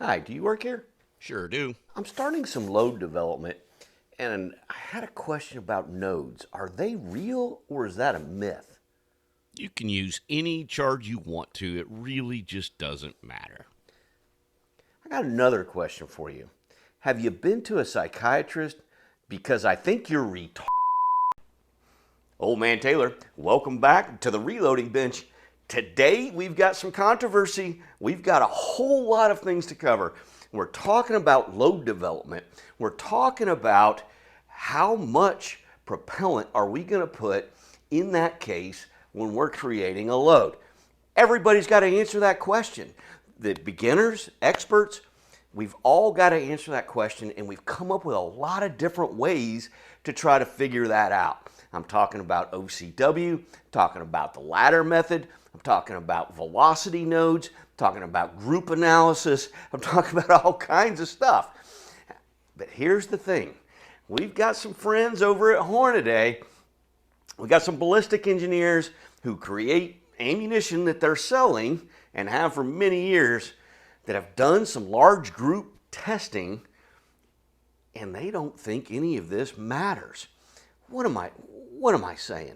Hi, do you work here? Sure do. I'm starting some load development, and I had a question about nodes. Are they real, or is that a myth? You can use any charge you want to. It really just doesn't matter. I got another question for you. Have you been to a psychiatrist? Because I think you're retarded. Old man Taylor, welcome back to the reloading bench. Today we've got some controversy. We've got a whole lot of things to cover. We're talking about load development. We're talking about how much propellant are we going to put in that case when we're creating a load. Everybody's got to answer that question. The beginners, experts, we've all got to answer that question, and we've come up with a lot of different ways to try to figure that out. I'm talking about OCW, talking about the ladder method, I'm talking about velocity nodes, I'm talking about group analysis, I'm talking about all kinds of stuff. But here's the thing. We've got some friends over at Hornady. We've got some ballistic engineers who create ammunition that they're selling and have for many years that have done some large group testing, and they don't think any of this matters. What am I saying?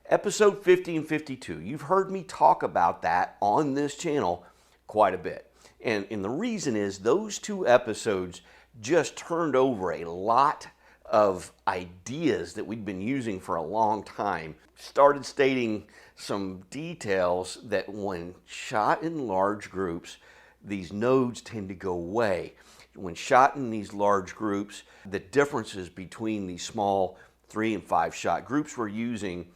Episode 50 and 52, you've heard me talk about that on this channel quite a bit. And the reason is those two episodes just turned over a lot of ideas that we'd been using for a long time. Started stating some details that when shot in large groups, these nodes tend to go away. When shot in these large groups, the differences between these small 3 and 5 shot groups we're using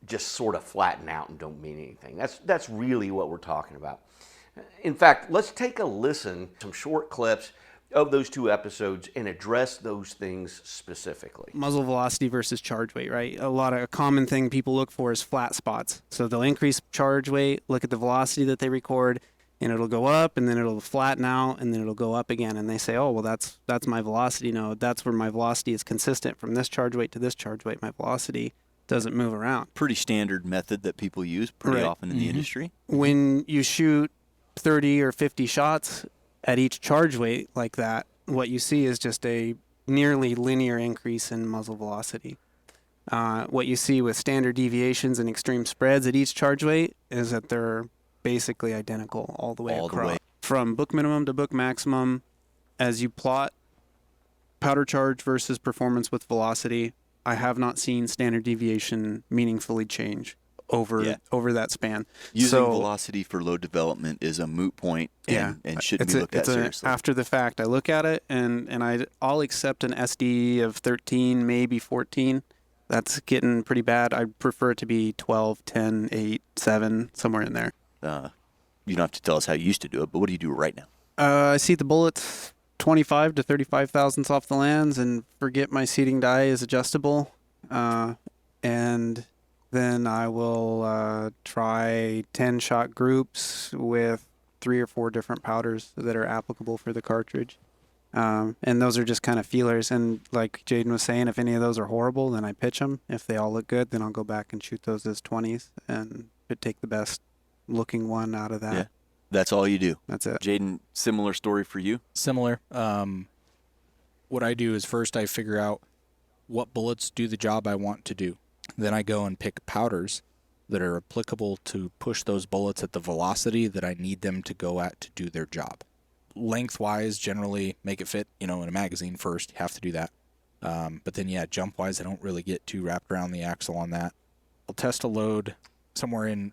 just sort of flatten out and don't mean anything. That's really what we're talking about. In fact, let's take a listen to some short clips of those two episodes and address those things specifically. Muzzle velocity versus charge weight, right? A common thing people look for is flat spots. So they'll increase charge weight, look at the velocity that they record, and it'll go up, and then it'll flatten out, and then it'll go up again. And they say, oh, well, that's my velocity node. That's where my velocity is consistent from this charge weight to this charge weight. My velocity doesn't move around. Pretty standard method that people use pretty often in the industry. When you shoot 30 or 50 shots at each charge weight like that, what you see is just a nearly linear increase in muzzle velocity. What you see with standard deviations and extreme spreads at each charge weight is that they're basically identical all the way across. From book minimum to book maximum, as you plot powder charge versus performance with velocity, I have not seen standard deviation meaningfully change over that span. Using velocity for load development is a moot point and shouldn't be looked at seriously. After the fact, I look at it and I'll accept an SD of 13, maybe 14. That's getting pretty bad. I prefer it to be 12, 10, 8, 7, somewhere in there. You don't have to tell us how you used to do it, but what do you do right now? I seat the bullets 25 to 35 thousandths off the lands and forget my seating die is adjustable. And then I will try 10 shot groups with 3 or 4 different powders that are applicable for the cartridge. And those are just kind of feelers. And like Jaden was saying, if any of those are horrible, then I pitch them. If they all look good, then I'll go back and shoot those as 20s and take the best looking one out of that. Yeah, that's all you do. That's it. Jaden, similar story for you? Similar. What I do is first I figure out what bullets do the job I want to do. Then I go and pick powders that are applicable to push those bullets at the velocity that I need them to go at to do their job. Lengthwise, generally make it fit, in a magazine first. You have to do that. But then, jump-wise, I don't really get too wrapped around the axle on that. I'll test a load somewhere in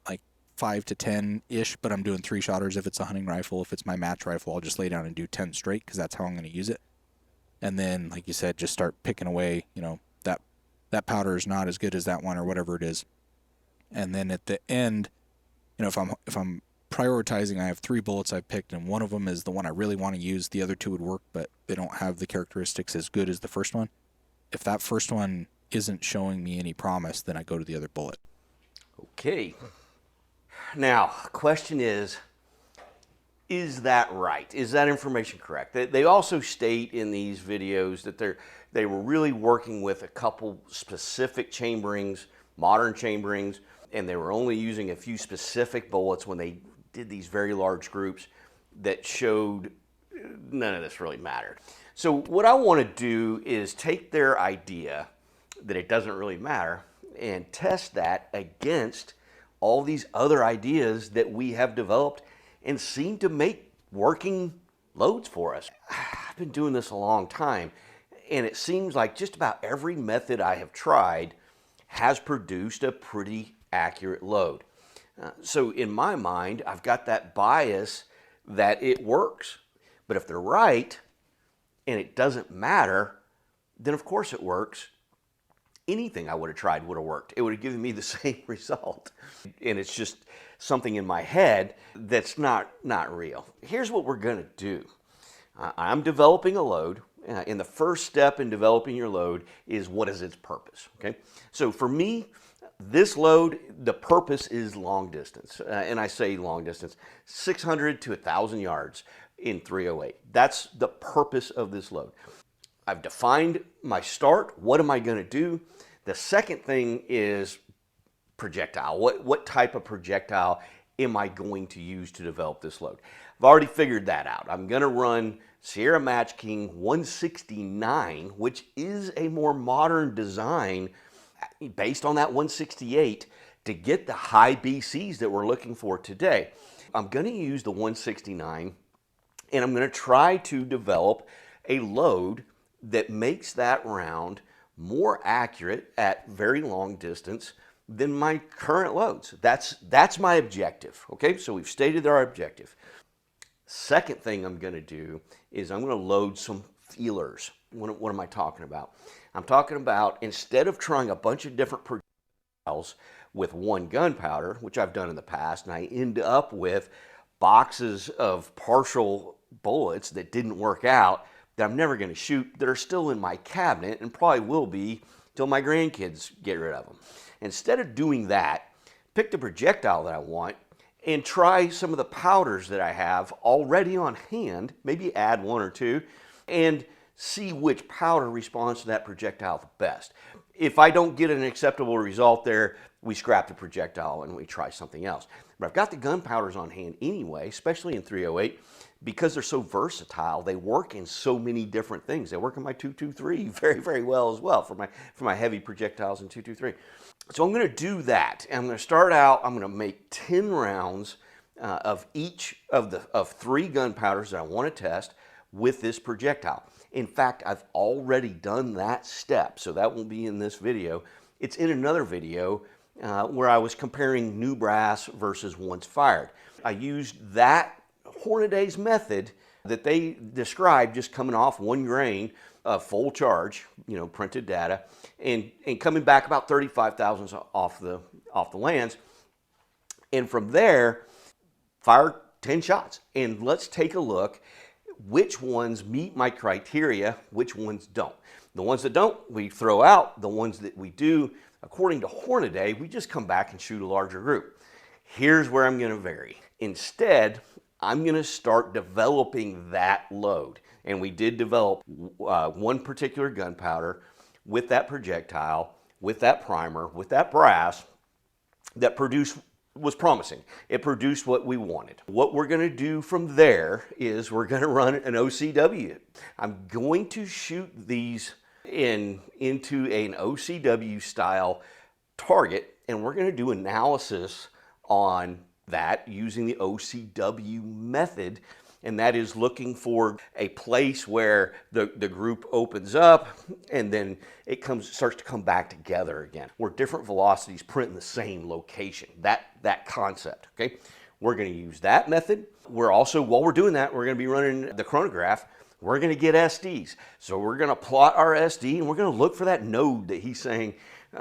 like 5 to 10-ish, but I'm doing 3-shotters if it's a hunting rifle. If it's my match rifle, I'll just lay down and do 10 straight because that's how I'm going to use it. And then, like you said, just start picking away, that powder is not as good as that one or whatever it is. And then at the end, if I'm prioritizing, I have 3 bullets I've picked, and one of them is the one I really want to use. The other 2 would work, but they don't have the characteristics as good as the first one. If that first one isn't showing me any promise, then I go to the other bullet. Okay. Now, question is that right? Is that information correct? They also state in these videos that they were really working with a couple specific chamberings, modern chamberings, and they were only using a few specific bullets when they did these very large groups. that showed none of this really mattered. So what I want to do is take their idea that it doesn't really matter and test that against all these other ideas that we have developed and seem to make working loads for us. I've been doing this a long time, and it seems like just about every method I have tried has produced a pretty accurate load. So in my mind, I've got that bias that it works. But if they're right and it doesn't matter, then of course it works. Anything I would have tried would have worked. It would have given me the same result. And it's just something in my head that's not real. Here's what we're going to do. I'm developing a load. And the first step in developing your load is, what is its purpose? Okay. So for me, this load, the purpose is long distance. And I say long distance, 600 to 1,000 yards in 308. That's the purpose of this load. I've defined my start. What am I going to do? The second thing is projectile. What type of projectile am I going to use to develop this load? I've already figured that out. I'm going to run Sierra Match King 169, which is a more modern design based on that 168 to get the high BCs that we're looking for today. I'm going to use the 169, and I'm going to try to develop a load that makes that round more accurate at very long distance than my current loads. That's my objective. Okay, so we've stated our objective. Second thing I'm going to do is I'm going to load some feelers. What am I talking about? I'm talking about, instead of trying a bunch of different projectiles with one gunpowder, which I've done in the past, and I end up with boxes of partial bullets that didn't work out, that I'm never going to shoot, that are still in my cabinet and probably will be till my grandkids get rid of them. Instead of doing that, pick the projectile that I want and try some of the powders that I have already on hand, maybe add one or two, and see which powder responds to that projectile the best. If I don't get an acceptable result there, we scrap the projectile and we try something else. But I've got the gunpowders on hand anyway, especially in 308, because they're so versatile. They work in so many different things. They work in my 223 very, very well as well for my heavy projectiles in 223. So I'm going to do that. And I'm going to start out, I'm going to make 10 rounds of each of 3 gunpowders that I want to test with this projectile. In fact, I've already done that step, so that won't be in this video. It's in another video where I was comparing new brass versus once fired. I used that Hornady's method that they described, just coming off 1 grain of full charge, printed data, and coming back about 35 thousandths off the lands. And from there, fire 10 shots. And let's take a look which ones meet my criteria, which ones don't. The ones that don't, we throw out. The ones that we do, according to Hornady, we just come back and shoot a larger group. Here's where I'm going to vary. Instead, I'm going to start developing that load. And we did develop one particular gunpowder with that projectile, with that primer, with that brass that was promising. It produced what we wanted. What we're going to do from there is we're going to run an OCW. I'm going to shoot these into an OCW style target, and we're going to do analysis on that using the OCW method, and that is looking for a place where the group opens up and then it starts to come back together again, where different velocities print in the same location. That concept, okay? We're going to use that method. We're also, while we're doing that, we're going to be running the chronograph. We're going to get SDs. So we're going to plot our SD, and we're going to look for that node that he's saying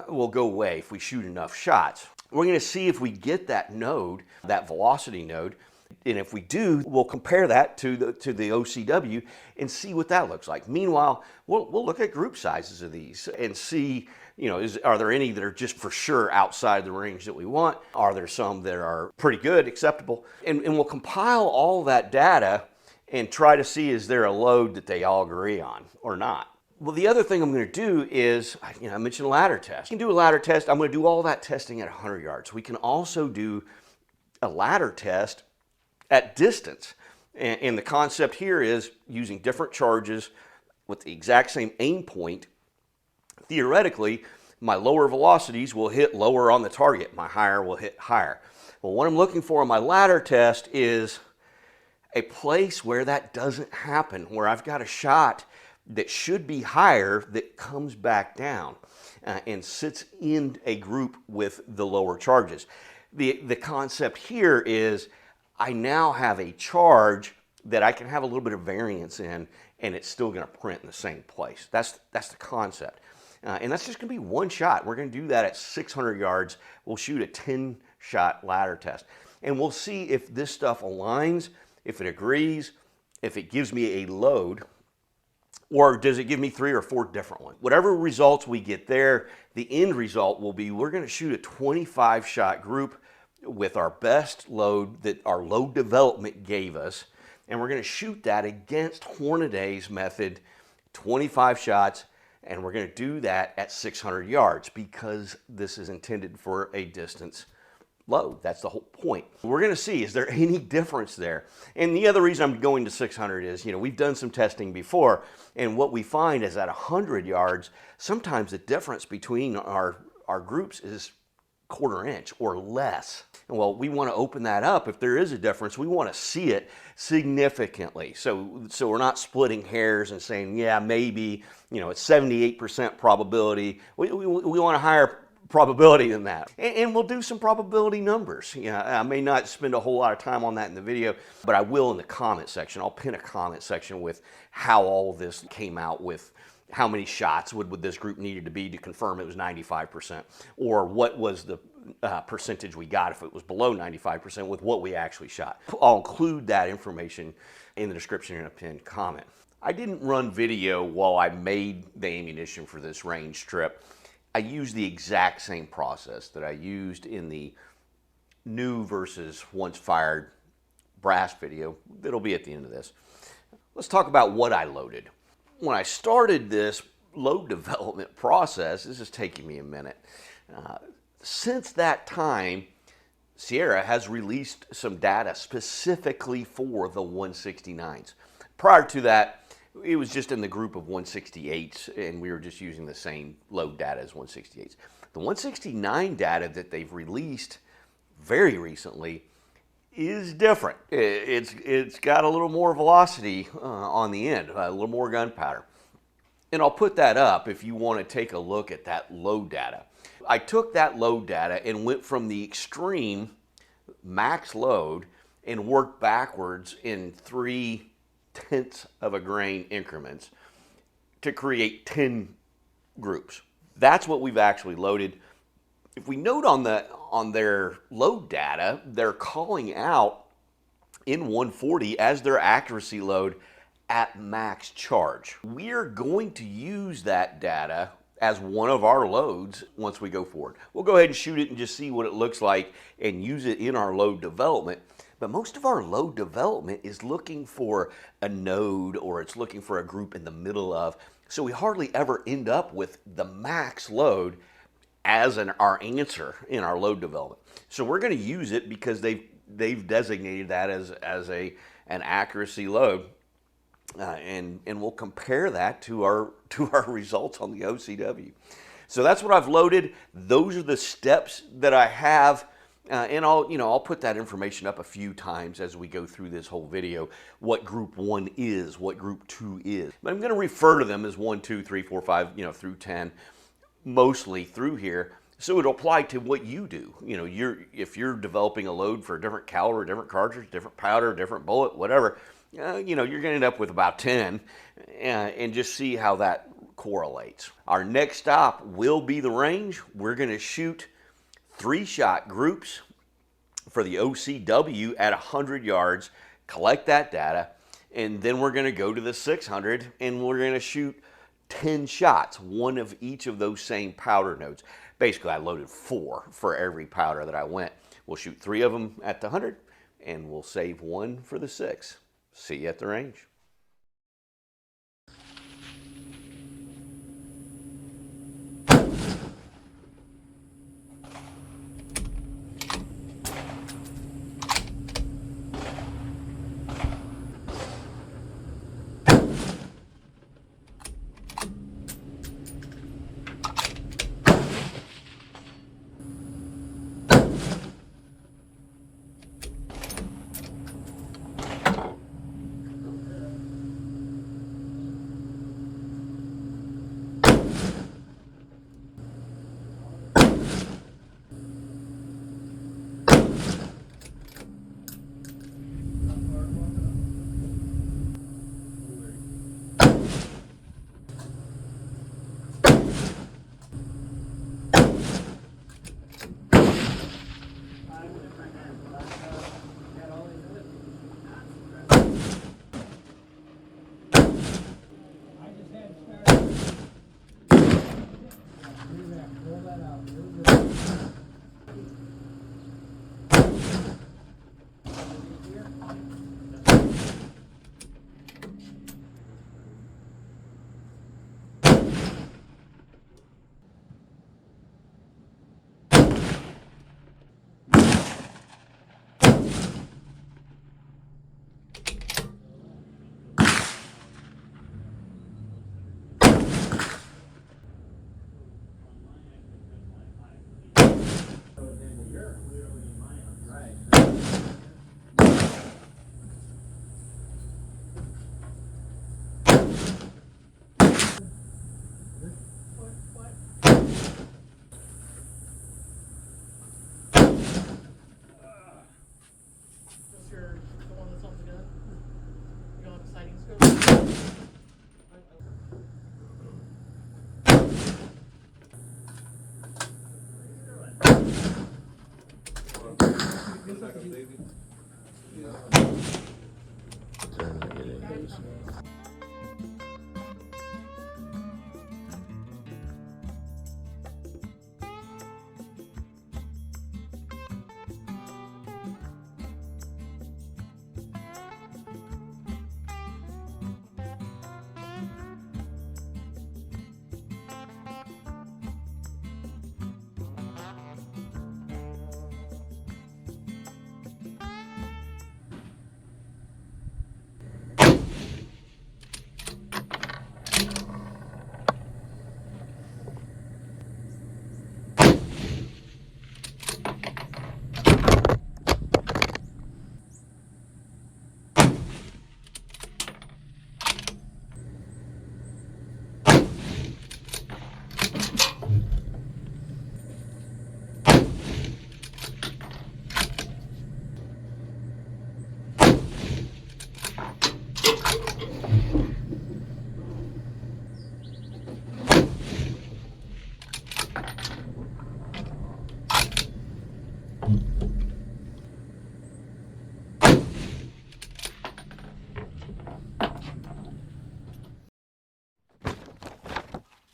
will go away if we shoot enough shots. We're going to see if we get that node, that velocity node, and if we do, we'll compare that to the OCW and see what that looks like. Meanwhile, we'll look at group sizes of these and see, are there any that are just for sure outside the range that we want? Are there some that are pretty good, acceptable? And we'll compile all that data and try to see, is there a load that they all agree on or not? Well, the other thing I'm going to do is, I mentioned a ladder test. You can do a ladder test. I'm going to do all that testing at 100 yards. We can also do a ladder test at distance. And the concept here is using different charges with the exact same aim point. Theoretically, my lower velocities will hit lower on the target. My higher will hit higher. Well, what I'm looking for on my ladder test is a place where that doesn't happen, where I've got a shot that should be higher that comes back down and sits in a group with the lower charges. The concept here is I now have a charge that I can have a little bit of variance in, and it's still going to print in the same place. That's the concept. And that's just going to be one shot. We're going to do that at 600 yards. We'll shoot a 10-shot ladder test. And we'll see if this stuff aligns, if it agrees, if it gives me a load, or does it give me 3 or 4 different ones. Whatever results we get there, the end result will be we're going to shoot a 25-shot group with our best load that our load development gave us, and we're going to shoot that against Hornady's method, 25 shots, and we're going to do that at 600 yards because this is intended for a distance load. That's the whole point. We're going to see, is there any difference there? And the other reason I'm going to 600 is, we've done some testing before, and what we find is at 100 yards, sometimes the difference between our groups is 1/4 inch or less. Well, we want to open that up. If there is a difference, we want to see it significantly. So we're not splitting hairs and saying, yeah, maybe, it's 78% probability. We want a higher probability than that. And we'll do some probability numbers. I may not spend a whole lot of time on that in the video, but I will in the comment section. I'll pin a comment section with how all of this came out, with how many shots would this group needed to be to confirm it was 95%, or what was the percentage we got if it was below 95% with what we actually shot. I'll include that information in the description in a pinned comment. I didn't run video while I made the ammunition for this range strip. I used the exact same process that I used in the new versus once fired brass video that'll be at the end of this. Let's talk about what I loaded. When I started this load development process, this is taking me a minute. Since that time, Sierra has released some data specifically for the 169s. Prior to that, it was just in the group of 168s, and we were just using the same load data as 168s. The 169 data that they've released very recently is different. It's got a little more velocity on the end, a little more gunpowder. And I'll put that up if you want to take a look at that load data. I took that load data and went from the extreme max load and worked backwards in 0.3 of a grain increments to create 10 groups. That's what we've actually loaded. If we note on their load data, they're calling out N140 as their accuracy load at max charge. We're going to use that data as one of our loads once we go forward. We'll go ahead and shoot it and just see what it looks like and use it in our load development. But most of our load development is looking for a node, or it's looking for a group in the middle of. So we hardly ever end up with the max load as our answer in our load development. So we're going to use it because they've designated that as an accuracy load, and we'll compare that to our results on the OCW. So that's what I've loaded. Those are the steps that I have. And I'll put that information up a few times as we go through this whole video, what group 1 is, what group 2 is. But I'm going to refer to them as 1, 2, 3, 4, 5, through 10, mostly through here. So it'll apply to what you do. If you're developing a load for a different caliber, different cartridge, different powder, different bullet, whatever, you're going to end up with about 10, and just see how that correlates. Our next stop will be the range. We're going to shoot 3-shot groups for the OCW at 100 yards, collect that data, and then we're going to go to the 600 and we're going to shoot 10 shots, one of each of those same powder nodes. Basically, I loaded 4 for every powder that I went. We'll shoot 3 of them at the 100 and we'll save 1 for the 6. See you at the range.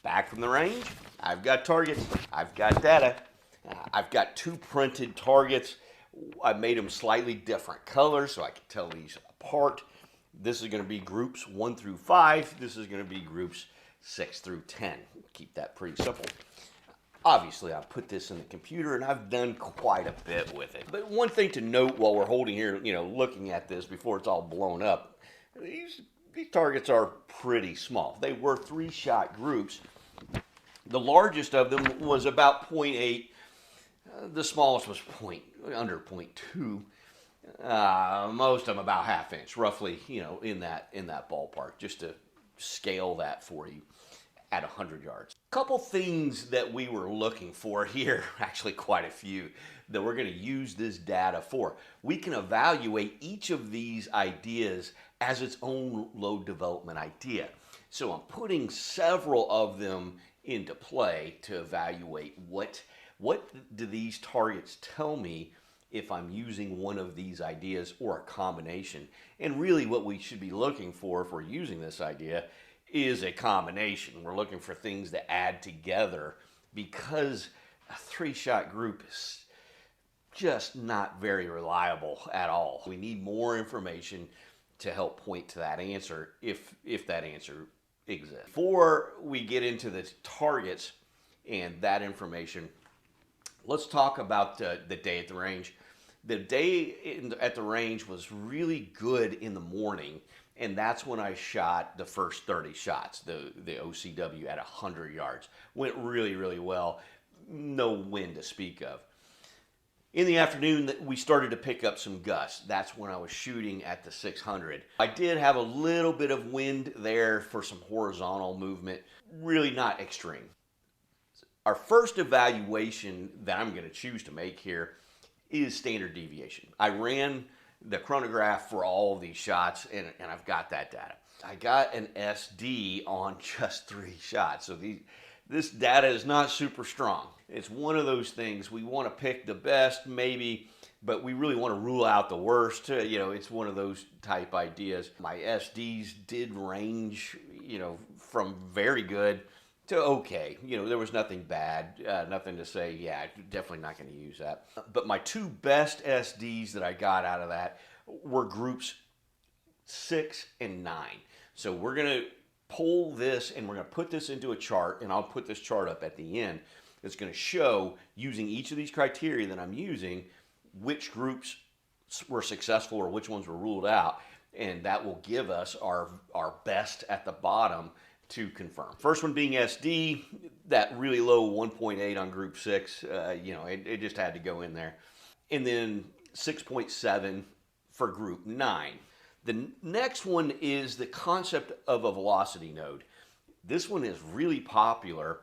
Back from the range, I've got targets, I've got data. I've got 2 printed targets. I made them slightly different colors so I can tell these apart. This is going to be groups 1 through 5. This is going to be groups 6 through 10. Keep that pretty simple. Obviously, I put this in the computer and I've done quite a bit with it. But one thing to note while we're holding here, looking at this before it's all blown up, these targets are pretty small. They were 3-shot groups. The largest of them was about 0.8. The smallest was under 0.2. Most of them about ½ inch, roughly, in that ballpark, just to scale that for you at 100 yards. Couple things that we were looking for here, actually quite a few, that we're going to use this data for. We can evaluate each of these ideas as its own load development idea. So I'm putting several of them into play to evaluate what do these targets tell me if I'm using one of these ideas or a combination. And really what we should be looking for if we're using this idea is a combination. We're looking for things that add together because a 3-shot group is just not very reliable at all. We need more information to help point to that answer if that answer exists. Before we get into the targets and that information, let's talk about the day at the range. The day at the range was really good in the morning, and that's when I shot the first 30 shots, the OCW at 100 yards. Went really, really well. No wind to speak of. In the afternoon, we started to pick up some gusts. That's when I was shooting at the 600. I did have a little bit of wind there for some horizontal movement, really not extreme. Our first evaluation that I'm going to choose to make here is standard deviation. I ran the chronograph for all of these shots, and I've got that data. I got an SD on just 3 shots, so this data is not super strong. It's one of those things, we want to pick the best maybe, but we really want to rule out the worst. It's one of those type ideas. My SDs did range, from very good to okay. There was nothing bad, nothing to say, yeah, definitely not going to use that. But my 2 best SDs that I got out of that were groups 6 and 9. So we're going to pull this and we're going to put this into a chart, and I'll put this chart up at the end. It's going to show, using each of these criteria that I'm using, which groups were successful or which ones were ruled out, and that will give us our best at the bottom to confirm. First one being SD, that really low 1.8 on group 6, it just had to go in there. And then 6.7 for group 9. The next one is the concept of a velocity node. This one is really popular.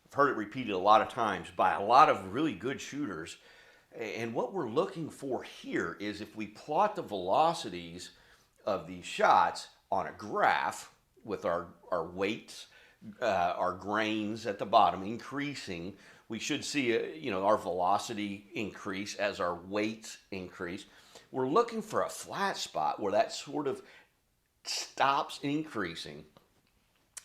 I've heard it repeated a lot of times by a lot of really good shooters. And what we're looking for here is if we plot the velocities of these shots on a graph with our weights, our grains at the bottom increasing We should see, our velocity increase as our weights increase. We're looking for a flat spot where that sort of stops increasing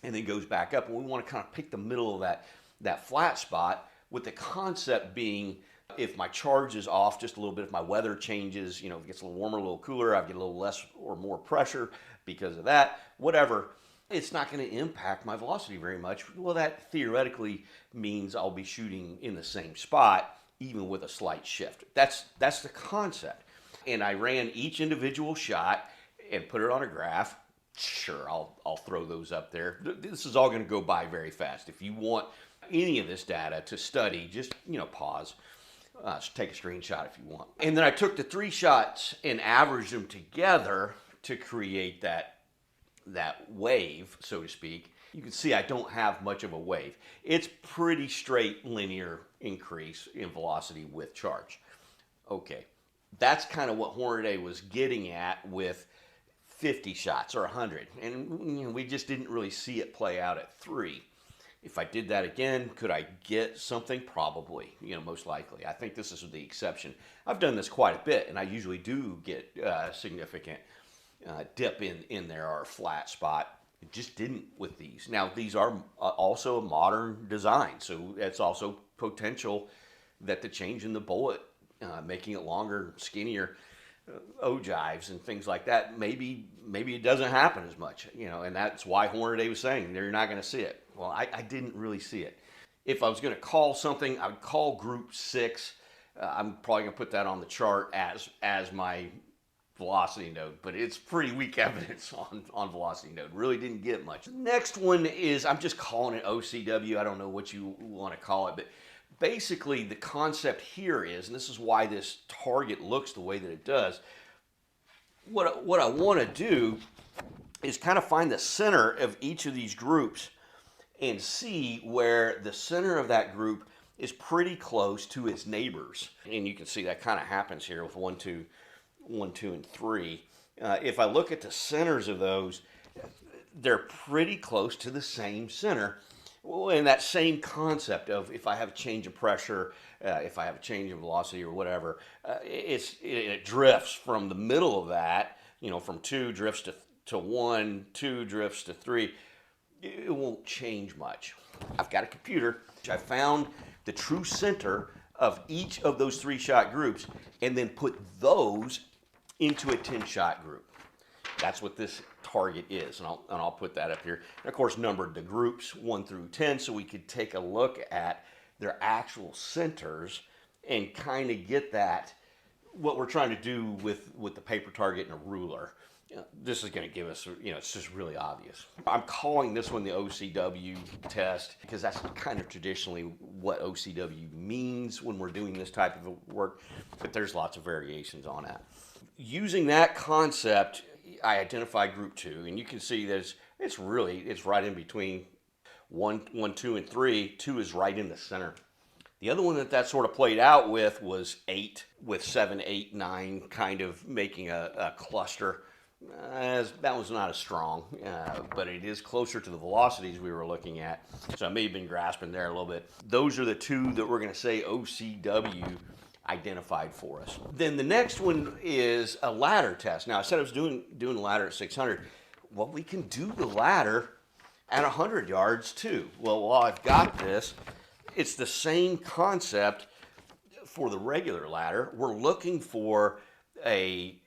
and then goes back up. And we want to kind of pick the middle of that flat spot, with the concept being, if my charge is off just a little bit, if my weather changes, if it gets a little warmer, a little cooler, I get a little less or more pressure because of that, whatever, it's not going to impact my velocity very much. Well, that theoretically means I'll be shooting in the same spot, even with a slight shift. That's the concept. And I ran each individual shot and put it on a graph. Sure, I'll throw those up there. This is all going to go by very fast. If you want any of this data to study, just pause, take a screenshot if you want. And then I took the 3 shots and averaged them together to create that wave, so to speak. You can see I don't have much of a wave. It's pretty straight linear increase in velocity with charge. Okay, that's kind of what Hornady was getting at with 50 shots or 100, and we just didn't really see it play out at 3. If I did that again, could I get something? Probably, most likely. I think this is the exception. I've done this quite a bit, and I usually do get significant dip in there or a flat spot. It just didn't with these. Now, these are also a modern design, so it's also potential that the change in the bullet, making it longer, skinnier, ogives and things like that, maybe it doesn't happen as much, and that's why Hornady was saying you're not going to see it. Well, I didn't really see it. If I was going to call something, I would call group 6. I'm probably going to put that on the chart as my velocity node, but it's pretty weak evidence on velocity node. Really didn't get much. Next one is, I'm just calling it OCW. I don't know what you want to call it, but basically the concept here is, and this is why this target looks the way that it does, what I want to do is kind of find the center of each of these groups and see where the center of that group is pretty close to its neighbors. And you can see that kind of happens here with 1, 2, and 3. If I look at the centers of those, they're pretty close to the same center. Well, and that same concept of, if I have a change of pressure, if I have a change in velocity or whatever, it drifts from the middle of that, from 2 drifts to 1, 2 drifts to 3. It won't change much. I've got a computer. I found the true center of each of those 3-shot groups and then put those into a 10-shot group. That's what this target is, and I'll put that up here. And of course, numbered the groups 1 through 10, so we could take a look at their actual centers and kind of get that, what we're trying to do with the paper target and a ruler. This is going to give us, it's just really obvious. I'm calling this one the OCW test because that's kind of traditionally what OCW means when we're doing this type of work, but there's lots of variations on that. Using that concept, I identified group 2, and you can see that it's right in between 1, 2, and 3. 2 is right in the center. The other one that sort of played out with was 8, with 7, 8, 9 kind of making a cluster. That was not as strong, but it is closer to the velocities we were looking at. So I may have been grasping there a little bit. Those are the 2 that we're going to say OCW identified for us. Then the next one is a ladder test. Now, I said I was doing the ladder at 600. Well, we can do the ladder at 100 yards too. Well, while I've got this, it's the same concept for the regular ladder. We're looking for a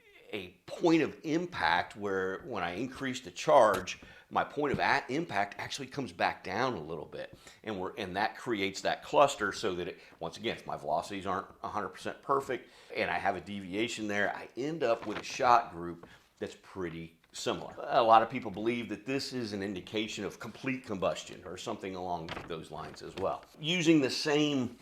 point of impact where, when I increase the charge, my point of impact actually comes back down a little bit, and that creates that cluster, so that once again, if my velocities aren't 100% perfect and I have a deviation there, I end up with a shot group that's pretty similar. A lot of people believe that this is an indication of complete combustion or something along those lines as well. Using the same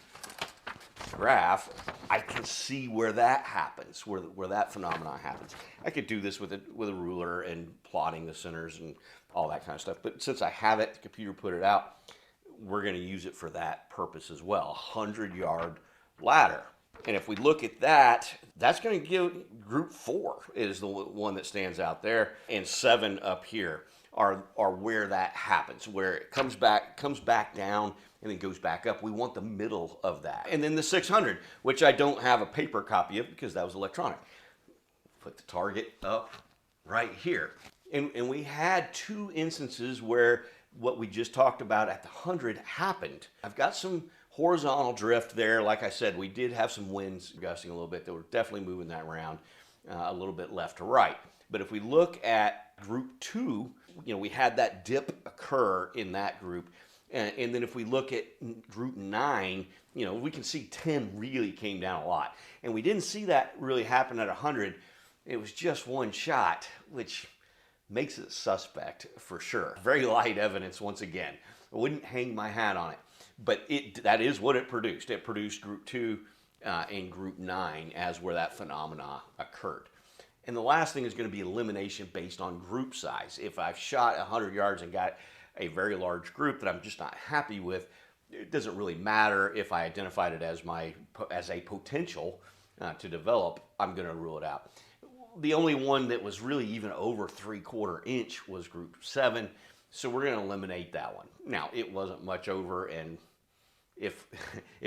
graph, I can see where that happens, where that phenomenon happens. I could do this with a ruler and plotting the centers and all that kind of stuff, but since I have it, the computer put it out, we're going to use it for that purpose as well. 100-yard ladder. And if we look at that, that's going to give group 4 is the one that stands out there, and 7 up here are where that happens, where it comes back down and then goes back up. We want the middle of that. And then the 600, which I don't have a paper copy of because that was electronic. Put the target up right here. And we had two instances where what we just talked about at the 100 happened. I've got some horizontal drift there. Like I said, we did have some winds gusting a little bit that were definitely moving that around a little bit left to right. But if we look at group 2, we had that dip occur in that group. And then if we look at group 9, we can see 10 really came down a lot. And we didn't see that really happen at 100. It was just one shot, which makes it suspect for sure. Very light evidence once again. I wouldn't hang my hat on it. But that is what it produced. It produced group 2 and group 9 as where that phenomena occurred. And the last thing is going to be elimination based on group size. If I've shot 100 yards and got a very large group that I'm just not happy with, it doesn't really matter if I identified it as a potential to develop. I'm going to rule it out. The only one that was really even over 3/4 inch was group 7. So we're going to eliminate that one. Now, it wasn't much over, and if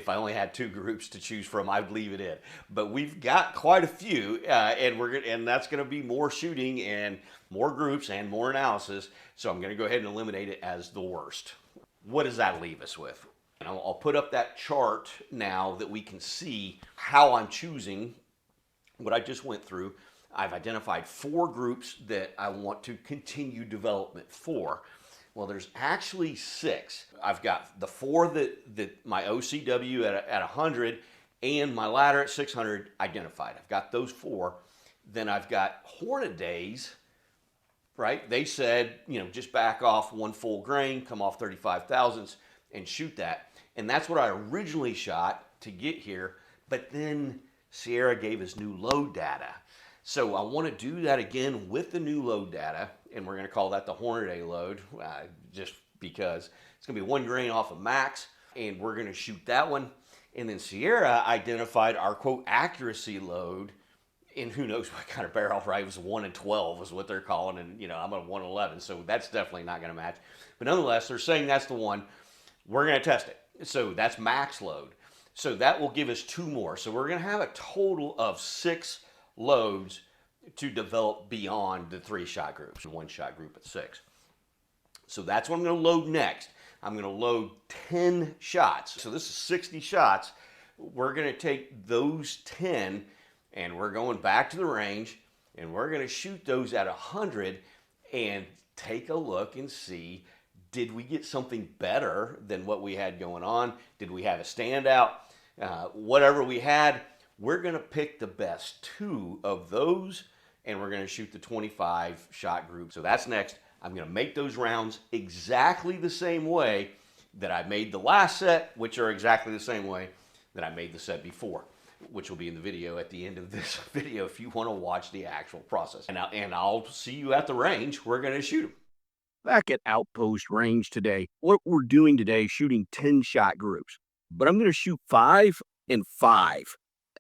I only had 2 groups to choose from, I'd leave it in. But we've got quite a few, and that's going to be more shooting and more groups and more analysis. So I'm going to go ahead and eliminate it as the worst. What does that leave us with? And I'll put up that chart now that we can see how I'm choosing what I just went through. I've identified 4 groups that I want to continue development for. Well, there's actually 6. I've got the 4 that my OCW at 100 and my ladder at 600 identified. I've got those 4. Then I've got Hornadays, right? They said, just back off 1 full grain, come off 35 thousandths and shoot that. And that's what I originally shot to get here. But then Sierra gave us new load data. So I want to do that again with the new load data, and we're going to call that the Hornady load, just because it's going to be 1 grain off of max, and we're going to shoot that one. And then Sierra identified our quote accuracy load, and who knows what kind of barrel, right? It was 1 in 12 is what they're calling, and I'm at 1 in 11, so that's definitely not going to match. But nonetheless, they're saying that's the one. We're going to test it. So that's max load. So that will give us 2 more. So we're going to have a total of 6 loads to develop beyond the 3-shot groups, 1-shot group at 6. So that's what I'm going to load next. I'm going to load 10 shots. So this is 60 shots. We're going to take those 10 and we're going back to the range and we're going to shoot those at 100 and take a look and see, did we get something better than what we had going on? Did we have a standout? Whatever we had, we're going to pick the best 2 of those, and we're going to shoot the 25-shot group. So that's next. I'm going to make those rounds exactly the same way that I made the last set, which are exactly the same way that I made the set before, which will be in the video at the end of this video if you want to watch the actual process. And I'll see you at the range. We're going to shoot them. Back at Outpost Range today, what we're doing today is shooting 10-shot groups. But I'm going to shoot 5 and 5.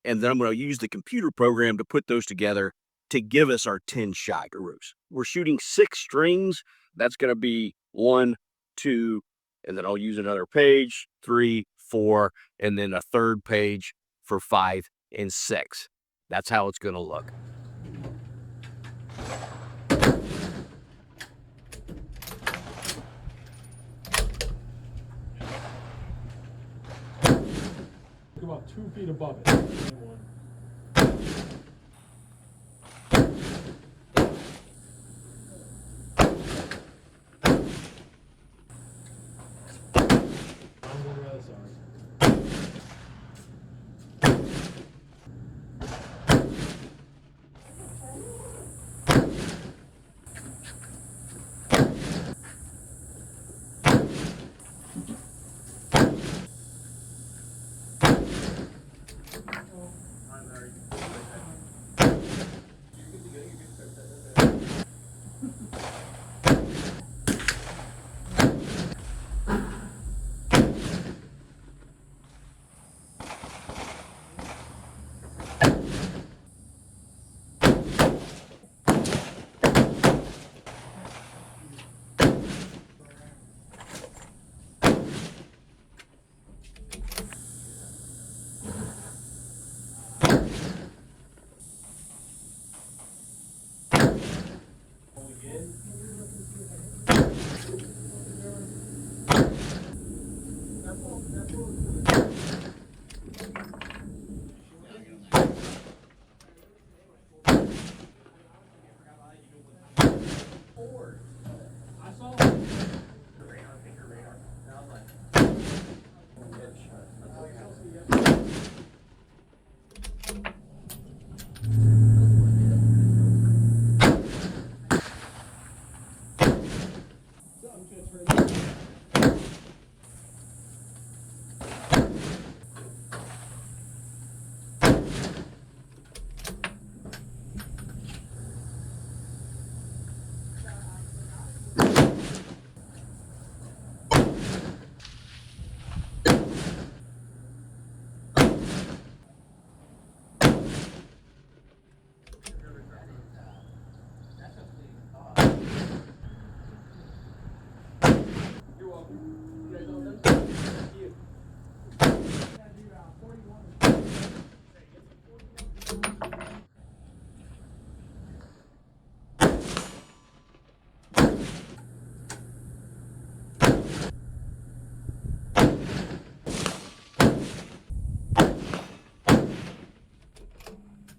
And then I'm going to use the computer program to put those together to give us our 10-shot groups. We're shooting 6 strings. That's going to be 1, 2, and then I'll use another page, 3, 4, and then a third page for 5 and 6. That's how it's going to look. About 2 feet above it.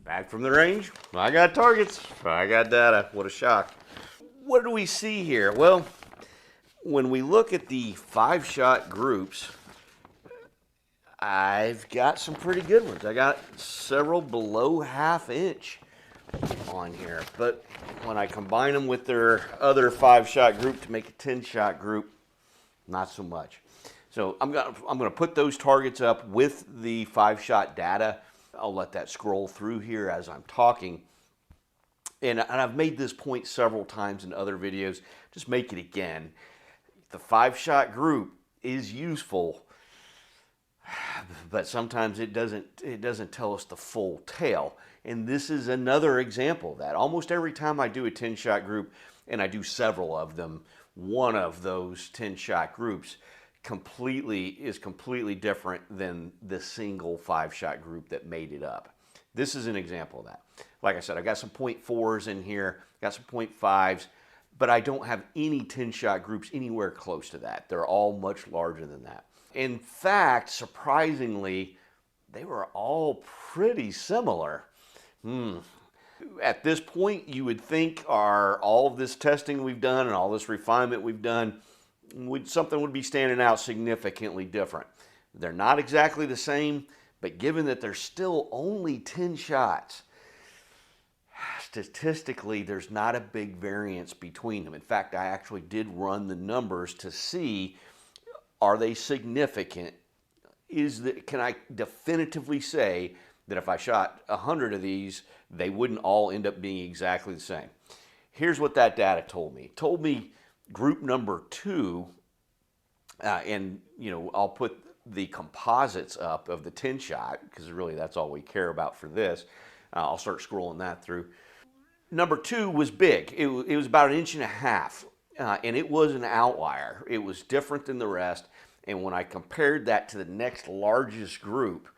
Back from the range, I got targets, I got data. What a shock. What do we see here? Well, when we look at the 5-shot groups, I've got some pretty good ones. I got several below ½ inch on here, but when I combine them with their other 5-shot group to make a 10-shot group, not so much. So I'm gonna put those targets up with the 5-shot data. I'll let that scroll through here as I'm talking. And I've made this point several times in other videos. Just make it again. The 5-shot group is useful, but sometimes it doesn't tell us the full tale. And this is another example of that. Almost every time I do a 10-shot group, and I do several of them, one of those 10-shot groups is completely different than the single 5-shot group that made it up. This is an example of that. Like I said, I got some 0.4s in here, got some 0.5s, but I don't have any 10-shot groups anywhere close to that. They're all much larger than that. In fact, surprisingly, they were all pretty similar. At this point, you would think all of this testing we've done and all this refinement we've done, something would be standing out significantly different. They're not exactly the same, but given that there's still only 10 shots, statistically, there's not a big variance between them. In fact, I actually did run the numbers to see, are they significant? Can I definitively say that if I shot 100 of these, they wouldn't all end up being exactly the same? Here's what that data told me. It told me group number 2, and I'll put the composites up of the 10-shot, because really that's all we care about for this. I'll start scrolling that through. Number 2 was big. It was about 1.5 inches, and it was an outlier. It was different than the rest, and when I compared that to the next largest group,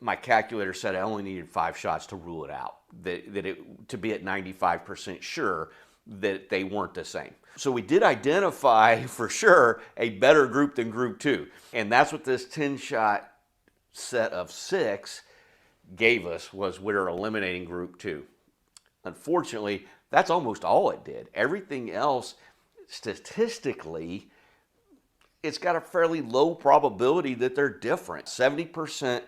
my calculator said I only needed 5 shots to rule it out, to be at 95% sure that they weren't the same. So we did identify for sure a better group than group 2. And that's what this 10-shot set of 6 gave us, was we're eliminating group 2. Unfortunately, that's almost all it did. Everything else, statistically, it's got a fairly low probability that they're different. 70%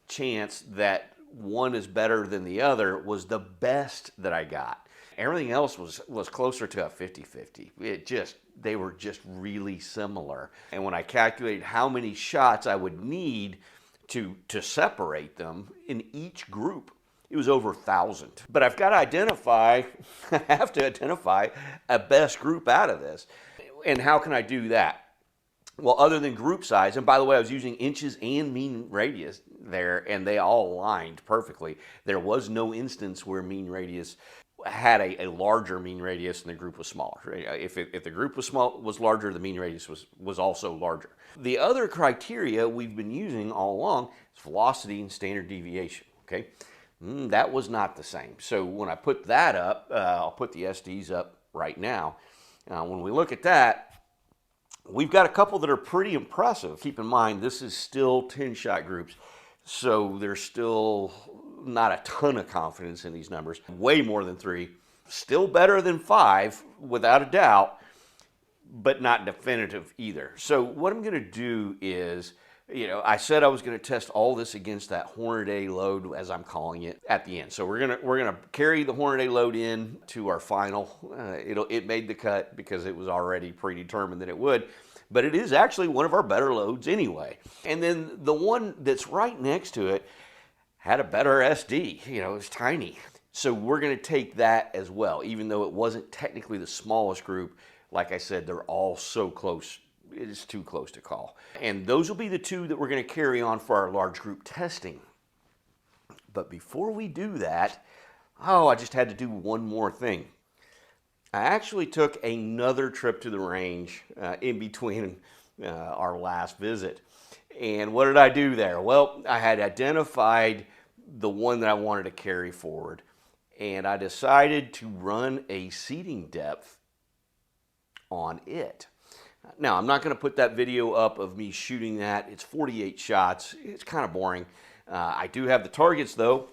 chance that one is better than the other was the best that I got. Everything else was closer to a 50-50. They were just really similar. And when I calculated how many shots I would need to separate them in each group, it was over 1,000. But I've got to identify, I have to identify a best group out of this. And how can I do that? Well, other than group size, and by the way, I was using inches and mean radius there, and they all aligned perfectly. There was no instance where mean radius had a larger mean radius and the group was smaller. If the group was larger, the mean radius was also larger. The other criteria we've been using all along is velocity and standard deviation. Okay, that was not the same. So when I put that up, I'll put the SDs up right now. When we look at that, we've got a couple that are pretty impressive. Keep in mind, this is still 10-shot groups, so there's still not a ton of confidence in these numbers. Way more than 3. Still better than 5, without a doubt, but not definitive either. So what I'm going to do is, I said I was going to test all this against that Hornady load, as I'm calling it, at the end. So we're gonna carry the Hornady load in to our final. It made the cut because it was already predetermined that it would, but it is actually one of our better loads anyway. And then the one that's right next to it had a better SD. It was tiny. So we're going to take that as well, even though it wasn't technically the smallest group. Like I said, they're all so close. It is too close to call. And those will be the 2 that we're going to carry on for our large group testing. But before we do that, I just had to do one more thing. I actually took another trip to the range in between our last visit. And what did I do there? Well, I had identified the one that I wanted to carry forward, and I decided to run a seating depth on it. Now, I'm not going to put that video up of me shooting that. It's 48 shots. It's kind of boring. I do have the targets, though.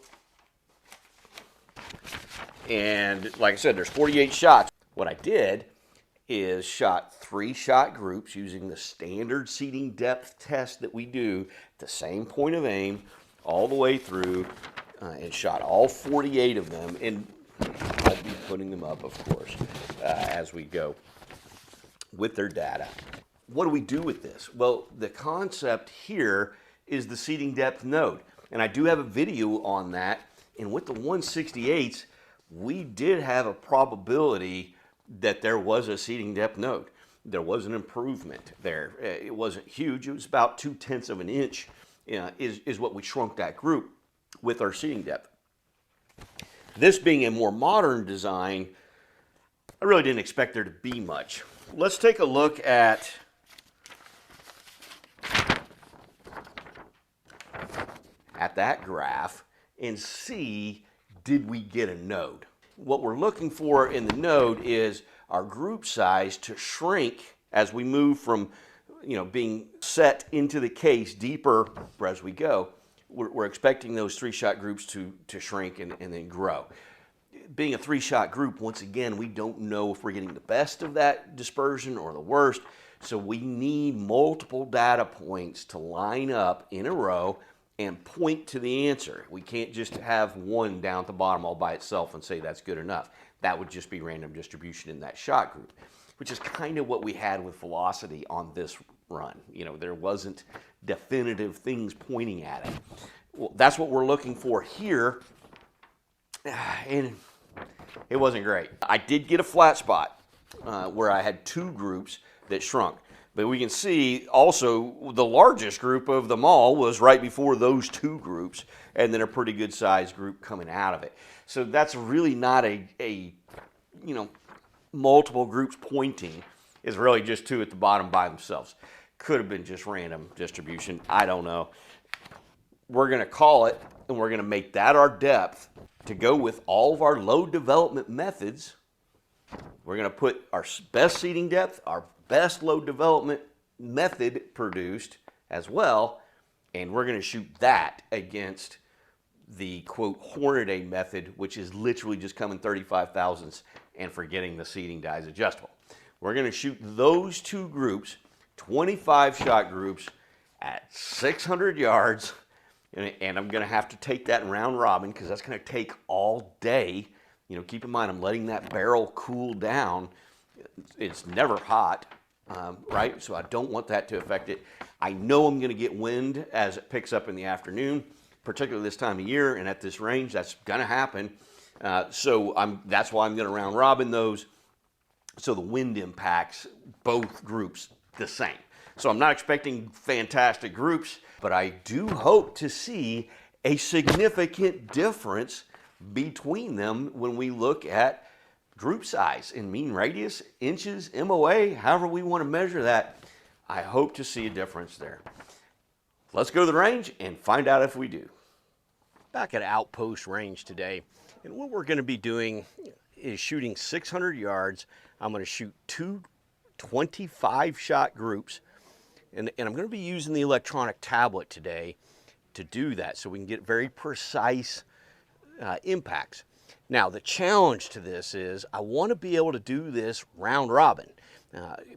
And like I said, there's 48 shots. What I did is shot 3-shot groups using the standard seating depth test that we do, the same point of aim all the way through, and shot all 48 of them. And I'll be putting them up, of course, as we go with their data. What do we do with this? Well, the concept here is the seating depth node. And I do have a video on that. And with the 168s, we did have a probability that there was a seating depth node. There was an improvement there. It wasn't huge. It was about 0.2 of an inch is what we shrunk that group with our seating depth. This being a more modern design, I really didn't expect there to be much. Let's take a look at that graph and see, did we get a node? What we're looking for in the node is our group size to shrink as we move from, being set into the case deeper as we go. We're expecting those 3-shot groups to shrink and then grow. Being a 3-shot group, once again, we don't know if we're getting the best of that dispersion or the worst. So we need multiple data points to line up in a row and point to the answer. We can't just have one down at the bottom all by itself and say that's good enough. That would just be random distribution in that shot group, which is kind of what we had with velocity on this run. There wasn't definitive things pointing at it. Well, that's what we're looking for here, and it wasn't great. I did get a flat spot where I had 2 groups that shrunk. But we can see also the largest group of them all was right before those 2 groups, and then a pretty good sized group coming out of it. So that's really not a multiple groups pointing. It's really just 2 at the bottom by themselves. Could have been just random distribution. I don't know. We're going to call it, and we're going to make that our depth to go with all of our load development methods. We're going to put our best seating depth, our best load development method produced as well, and we're going to shoot that against the quote Hornady method, which is literally just coming 35 thousandths and forgetting the seating die is adjustable. We're going to shoot those 2 groups, 25-shot groups at 600 yards, and I'm going to have to take that round robin because that's going to take all day. Keep in mind, I'm letting that barrel cool down. It's never hot. Right? So I don't want that to affect it. I know I'm going to get wind as it picks up in the afternoon, particularly this time of year, and at this range, that's going to happen. So that's why I'm going to round robin those, so the wind impacts both groups the same. So I'm not expecting fantastic groups, but I do hope to see a significant difference between them when we look at group size in mean radius, inches, MOA, however we want to measure that. I hope to see a difference there. Let's go to the range and find out if we do. Back at Outpost Range today, and what we're going to be doing is shooting 600 yards. I'm going to shoot 2 25-shot groups, and I'm going to be using the electronic tablet today to do that so we can get very precise impacts. Now, the challenge to this is I want to be able to do this round robin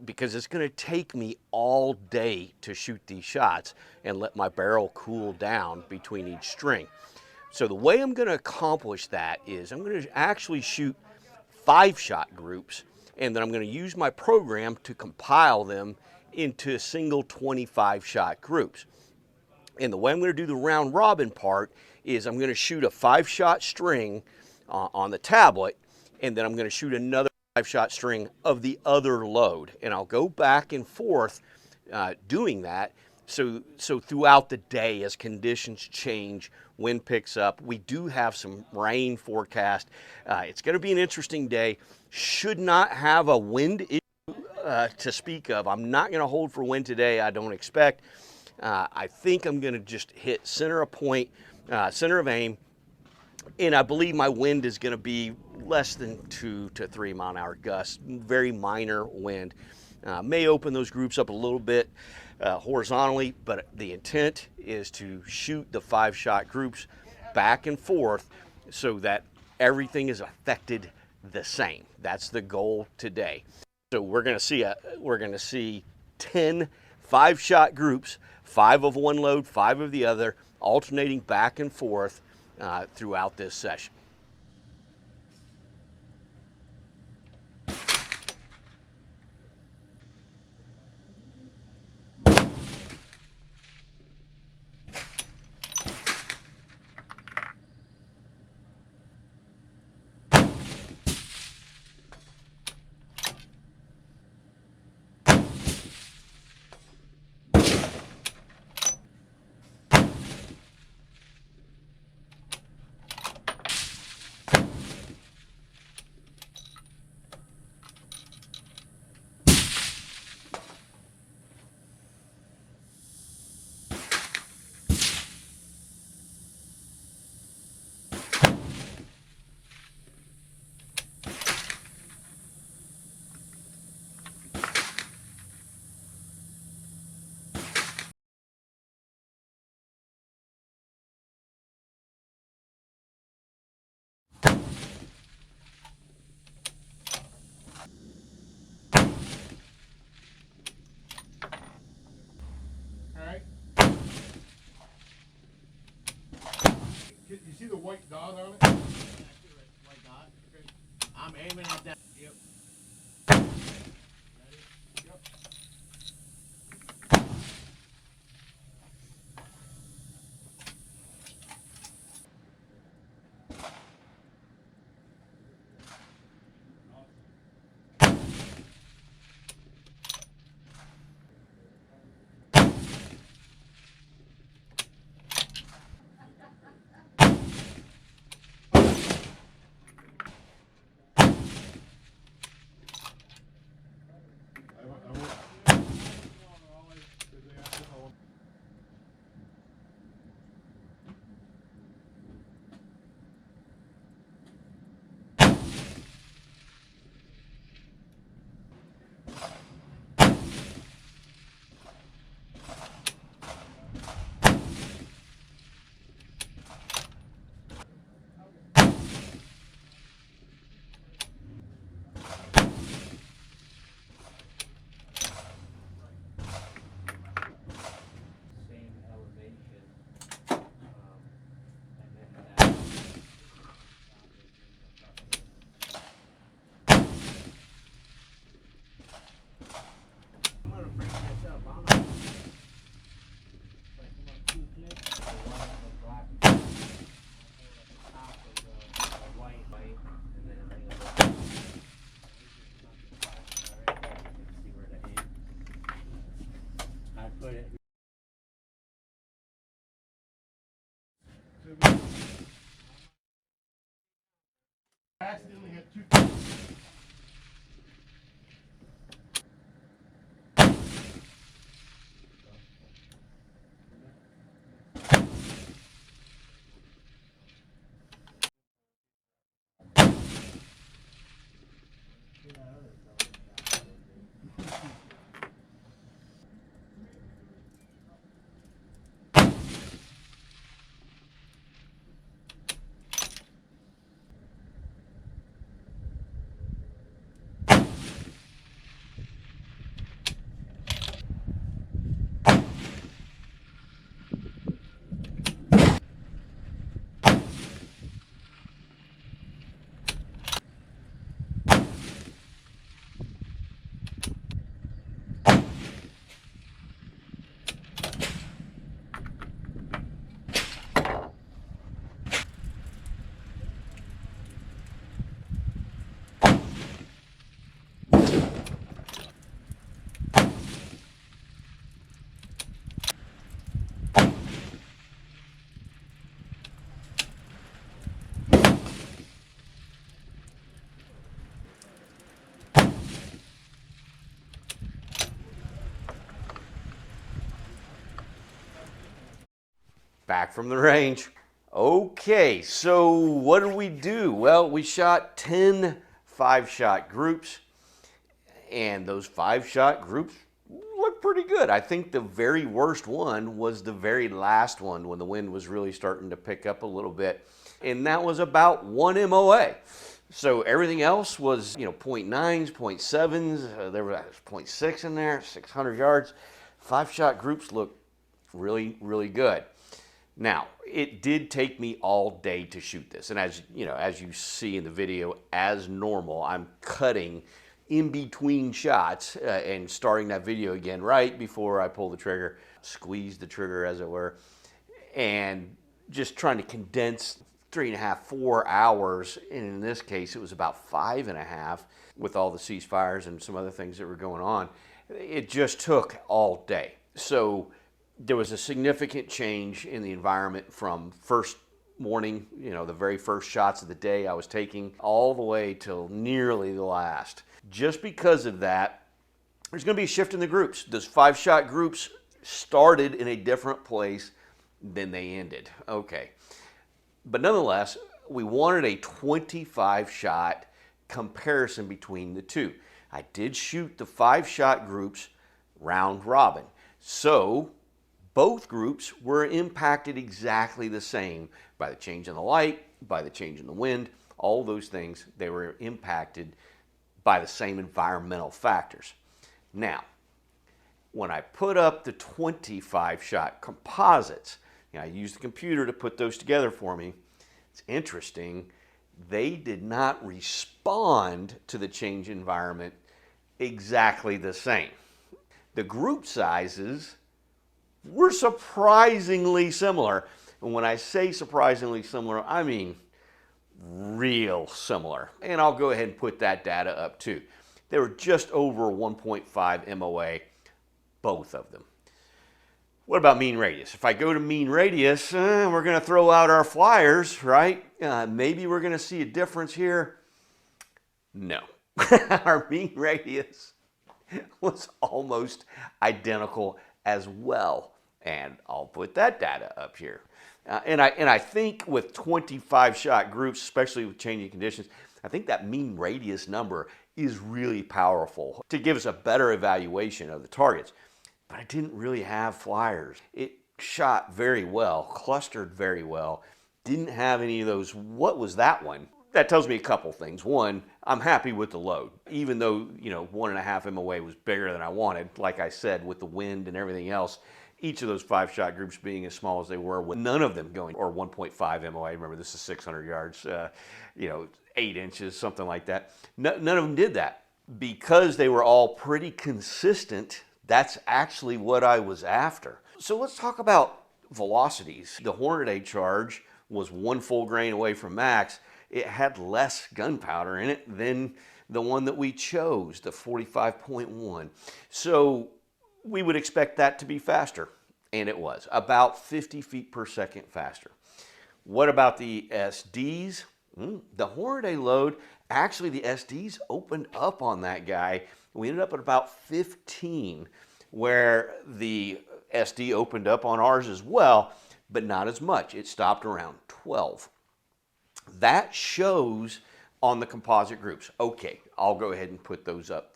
because it's going to take me all day to shoot these shots and let my barrel cool down between each string. So the way I'm going to accomplish that is I'm going to actually shoot 5-shot groups, and then I'm going to use my program to compile them into single 25-shot groups. And the way I'm going to do the round robin part is I'm going to shoot a 5-shot string on the tablet, and then I'm going to shoot another 5-shot string of the other load, and I'll go back and forth doing that. So throughout the day, as conditions change, wind picks up, we do have some rain forecast. It's going to be an interesting day. Should not have a wind issue to speak of. I'm not going to hold for wind today, I don't expect. I think I'm going to just hit center of point, center of aim, and I believe my wind is going to be less than 2 to 3 mile an hour gusts, very minor wind. May open those groups up a little bit horizontally, but the intent is to shoot the 5-shot groups back and forth so that everything is affected the same. That's the goal today. So we're going to see 10 5-shot groups, 5 of one load, 5 of the other, alternating back and forth throughout this session. You see the white dot on it? Yeah, I see the white dot. Okay. I'm aiming at that. Yep. Ready? Yep. Accidentally hit 2. Back from the range. Okay, so what did we do? Well, we shot 10 5-shot groups, and those 5-shot groups look pretty good. I think the very worst one was the very last one when the wind was really starting to pick up a little bit. and that was about 1 MOA. So everything else was, 0.9s, 0.7s, there was 0.6 in there, 600 yards. 5-shot groups look really, really good. Now, it did take me all day to shoot this. And as you see in the video, as normal, I'm cutting in between shots and starting that video again right before I pull the trigger, squeeze the trigger as it were, and just trying to condense 3.5, 4 hours. And in this case, it was about 5.5 with all the ceasefires and some other things that were going on. It just took all day. So there was a significant change in the environment from first morning, the very first shots of the day I was taking, all the way till nearly the last. Just because of that, there's going to be a shift in the groups. Those 5-shot groups started in a different place than they ended. Okay. But nonetheless, we wanted a 25-shot comparison between the two. I did shoot the 5-shot groups round robin. So both groups were impacted exactly the same by the change in the light, by the change in the wind, all those things. They were impacted by the same environmental factors. Now, when I put up the 25-shot composites, I used the computer to put those together for me. It's interesting, they did not respond to the change in environment exactly the same. The group sizes were surprisingly similar. And when I say surprisingly similar, I mean real similar. And I'll go ahead and put that data up too. They were just over 1.5 MOA, both of them. What about mean radius? If I go to mean radius, we're going to throw out our flyers, right? Maybe we're going to see a difference here. No. Our mean radius was almost identical as well. And I'll put that data up here. And I think with 25-shot groups, especially with changing conditions, I think that mean radius number is really powerful to give us a better evaluation of the targets. But I didn't really have flyers. It shot very well, clustered very well, didn't have any of those, what was that one? That tells me a couple things. One, I'm happy with the load. Even though, 1.5 MOA was bigger than I wanted, like I said, with the wind and everything else, each of those 5-shot groups being as small as they were, with none of them going, or 1.5 MOA, remember this is 600 yards, 8 inches, something like that. None of them did that. Because they were all pretty consistent, that's actually what I was after. So let's talk about velocities. The Hornady charge was 1 full grain away from max. It had less gunpowder in it than the one that we chose, the 45.1. So we would expect that to be faster, and it was about 50 feet per second faster. What about the SDs? The Hornady load, actually the SDs opened up on that guy. We ended up at about 15, where the SD opened up on ours as well, but not as much. It stopped around 12. That shows on the composite groups. Okay, I'll go ahead and put those up.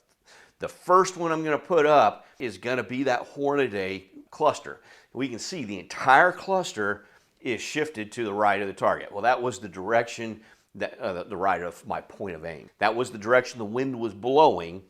The first one I'm going to put up is going to be that Hornady cluster. We can see the entire cluster is shifted to the right of the target. Well, that was the direction, that the right of my point of aim. That was the direction the wind was blowing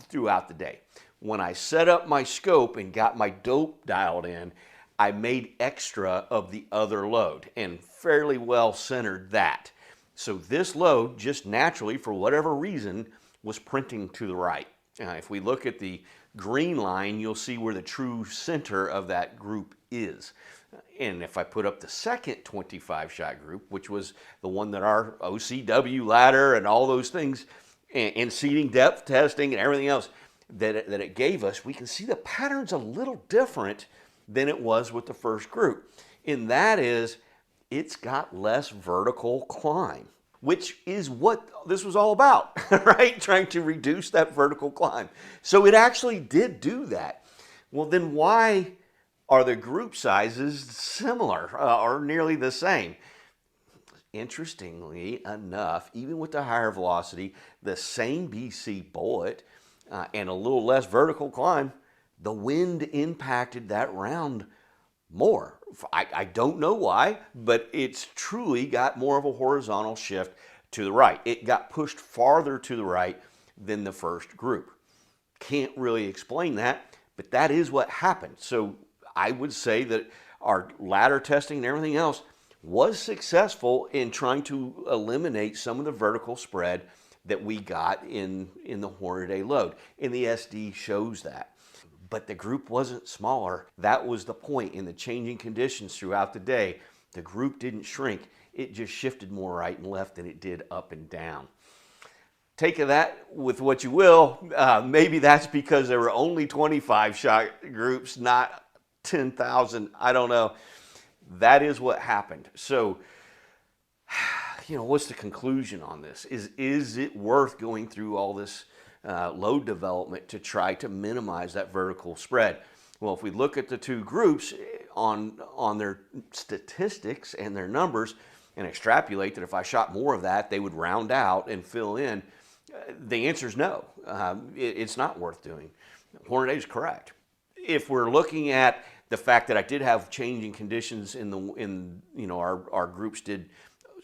throughout the day. When I set up my scope and got my dope dialed in, I made extra of the other load and fairly well centered that. So this load just naturally, for whatever reason, was printing to the right. If we look at the green line, you'll see where the true center of that group is. And if I put up the second 25-shot group, which was the one that our OCW ladder and all those things, and seating depth testing and everything else that it gave us, we can see the pattern's a little different than it was with the first group. And that is, it's got less vertical climb, which is what this was all about, right? Trying to reduce that vertical climb. So it actually did do that. Well, then why are the group sizes similar or nearly the same? Interestingly enough, even with the higher velocity, the same BC bullet, and a little less vertical climb, the wind impacted that round more. I don't know why, but it's truly got more of a horizontal shift to the right. It got pushed farther to the right than the first group. Can't really explain that, but that is what happened. So I would say that our ladder testing and everything else was successful in trying to eliminate some of the vertical spread that we got in the Hornady load. And the SD shows that. But the group wasn't smaller. That was the point. In the changing conditions throughout the day, the group didn't shrink. It just shifted more right and left than it did up and down. Take that with what you will. Maybe that's because there were only 25 shot groups, not 10,000. I don't know. That is what happened. So, what's the conclusion on this? Is it worth going through all this load development to try to minimize that vertical spread? Well, if we look at the two groups on their statistics and their numbers and extrapolate that if I shot more of that, they would round out and fill in, the answer is no. It's not worth doing. Hornady is correct. If we're looking at the fact that I did have changing conditions our groups did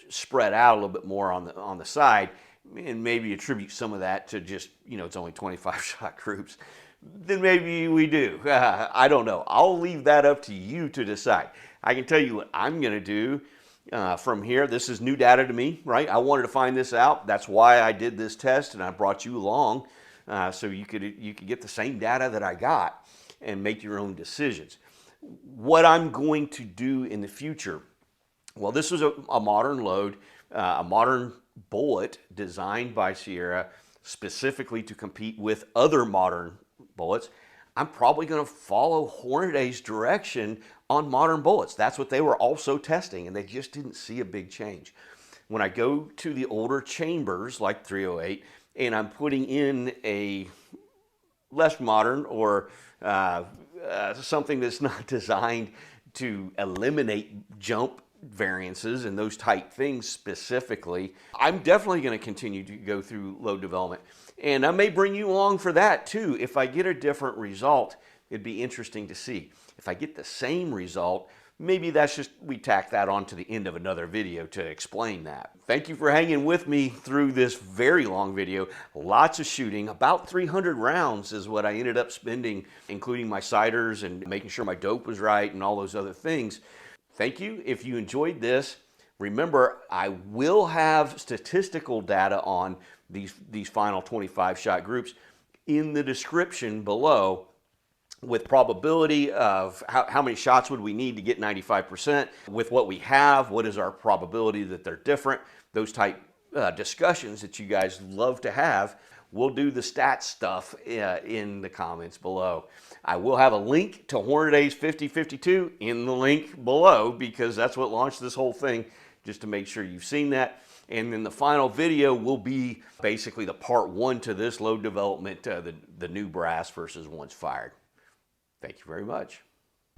spread out a little bit more on the side, and maybe attribute some of that to just it's only 25 shot groups, then maybe we do. I don't know. I'll leave that up to you to decide. I can tell you what I'm going to do from here. This is new data to me, right? I wanted to find this out. That's why I did this test, and I brought you along so you could get the same data that I got and make your own decisions. What I'm going to do in the future, well, this was a modern load, a modern bullet designed by Sierra specifically to compete with other modern bullets. I'm probably going to follow Hornady's direction on modern bullets. That's what they were also testing, and they just didn't see a big change. When I go to the older chambers like 308 and I'm putting in a less modern or something that's not designed to eliminate jump variances and those type things specifically, I'm definitely going to continue to go through load development. And I may bring you along for that too. If I get a different result, it'd be interesting to see. If I get the same result, maybe that's just, we tack that on to the end of another video to explain that. Thank you for hanging with me through this very long video. Lots of shooting, about 300 rounds is what I ended up spending, including my sighters and making sure my dope was right and all those other things. Thank you. If you enjoyed this, remember, I will have statistical data on these final 25 shot groups in the description below, with probability of how many shots would we need to get 95%, with what we have, what is our probability that they're different, those type discussions that you guys love to have. We'll do the stats stuff in the comments below. I will have a link to Hornady's 5052 in the link below, because that's what launched this whole thing, just to make sure you've seen that. And then the final video will be basically the part 1 to this load development, the new brass versus once fired. Thank you very much.